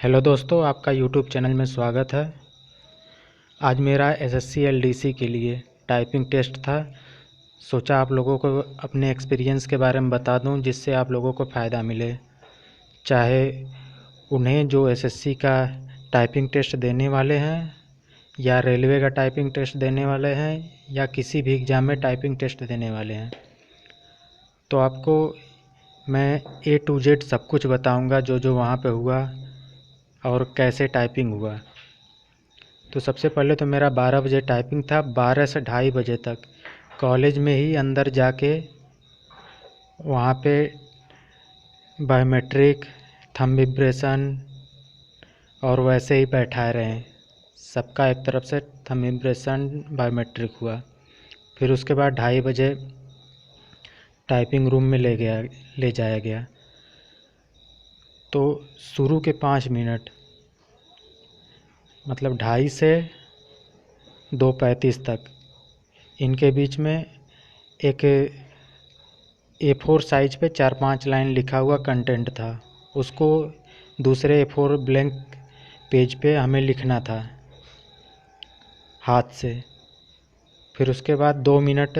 Hello दोस्तों, आपका YouTube channel में स्वागत है। आज मेरा एसएससी एलडीसी के लिए टाइपिंग टेस्ट था। सोचा आप लोगों को अपने एक्सपीरियंस के बारे में बता दूं, जिससे आप लोगों को फ़ायदा मिले। चाहे उन्हें जो एसएससी का टाइपिंग टेस्ट देने वाले हैं, या रेलवे का टाइपिंग टेस्ट देने वाले हैं, या किसी भी एग्ज़ाम में टाइपिंग टेस्ट देने वाले हैं, तो आपको मैं A to Z सब कुछ बताऊँगा जो जो वहाँ पे हुआ और कैसे टाइपिंग हुआ। तो सबसे पहले तो मेरा 12 बजे टाइपिंग था। 12 से 2:30 बजे तक कॉलेज में ही अंदर जाके वहाँ पे बायोमेट्रिक, थंब इम्प्रेशन और वैसे ही बैठाए रहे। सबका एक तरफ से थंब इम्प्रेशन, बायोमेट्रिक हुआ। फिर उसके बाद 2:30 बजे टाइपिंग रूम में ले जाया गया। तो शुरू के 5 मिनट, मतलब 2:30 से 2:35 तक, इनके बीच में एक A4 साइज पे 4-5 लाइन लिखा हुआ कंटेंट था। उसको दूसरे A4 ब्लैंक पेज पे हमें लिखना था हाथ से। फिर उसके बाद 2 मिनट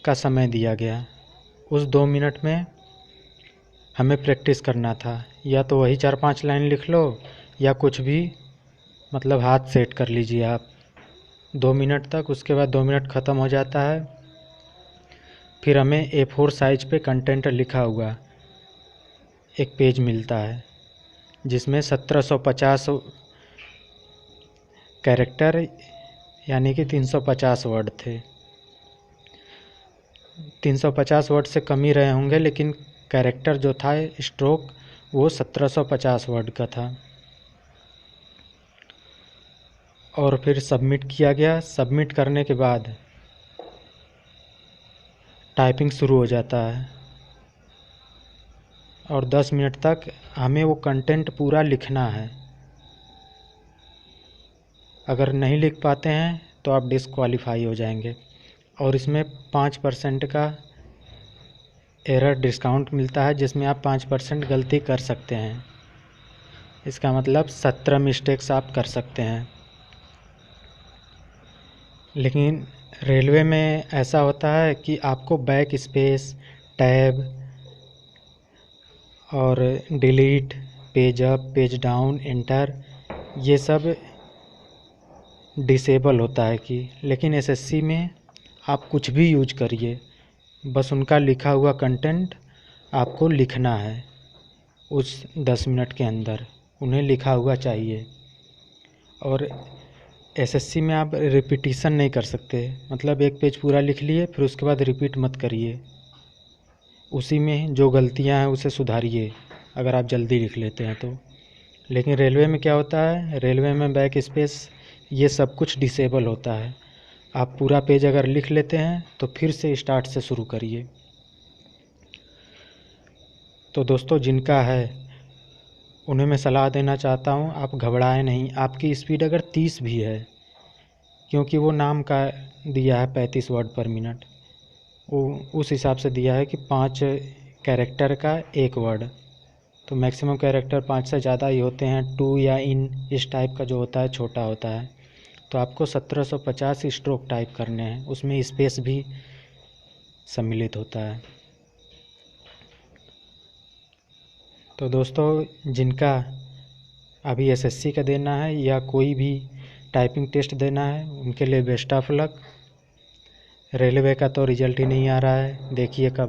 का समय दिया गया। उस 2 मिनट में हमें प्रैक्टिस करना था। या तो वही 4-5 लाइन लिख लो, या कुछ भी, मतलब हाथ सेट कर लीजिए आप 2 मिनट तक। उसके बाद 2 मिनट ख़त्म हो जाता है। फिर हमें A4 साइज पे कंटेंट लिखा हुआ एक पेज मिलता है, जिसमें 1750 कैरेक्टर, यानी कि 350 वर्ड थे। 350 वर्ड से कम ही रहे होंगे, लेकिन कैरेक्टर जो था, स्ट्रोक, वो 1750 वर्ड का था। और फिर सबमिट किया गया। सबमिट करने के बाद टाइपिंग शुरू हो जाता है, और 10 मिनट तक हमें वो कंटेंट पूरा लिखना है। अगर नहीं लिख पाते हैं तो आप डिस्क्वालीफाई हो जाएंगे। और इसमें 5% का एरर डिस्काउंट मिलता है, जिसमें आप 5% गलती कर सकते हैं। इसका मतलब 17 मिस्टेक्स आप कर सकते हैं। लेकिन रेलवे में ऐसा होता है कि आपको बैक स्पेस, टैब और delete, page up, page down, enter, ये सब डिसेबल होता है कि। लेकिन एसएससी में आप कुछ भी यूज करिए, बस उनका लिखा हुआ कंटेंट आपको लिखना है। उस 10 मिनट के अंदर उन्हें लिखा हुआ चाहिए। और एसएससी में आप रिपीटिशन नहीं कर सकते, मतलब एक पेज पूरा लिख लिए, फिर उसके बाद रिपीट मत करिए। उसी में जो गलतियां हैं उसे सुधारिए, अगर आप जल्दी लिख लेते हैं तो। लेकिन रेलवे में क्या होता है, रेलवे में बैक स्पेस, ये सब कुछ डिसेबल होता है। आप पूरा पेज अगर लिख लेते हैं तो फिर से स्टार्ट से शुरू करिए। तो दोस्तों, जिनका है उन्हें मैं सलाह देना चाहता हूँ, आप घबराएं नहीं। आपकी स्पीड अगर 30 भी है, क्योंकि वो नाम का दिया है 35 वर्ड पर मिनट, वो उस हिसाब से दिया है कि 5 कैरेक्टर का 1 वर्ड, तो मैक्सिमम कैरेक्टर 5 से ज़्यादा ही होते हैं। टू या इन, इस टाइप का जो होता है छोटा होता है। तो आपको 1750 स्ट्रोक टाइप करने हैं, उसमें स्पेस भी सम्मिलित होता है। तो दोस्तों, जिनका अभी एसएससी का देना है या कोई भी टाइपिंग टेस्ट देना है, उनके लिए बेस्ट ऑफ लक। रेलवे का तो रिजल्ट ही नहीं आ रहा है, देखिए कब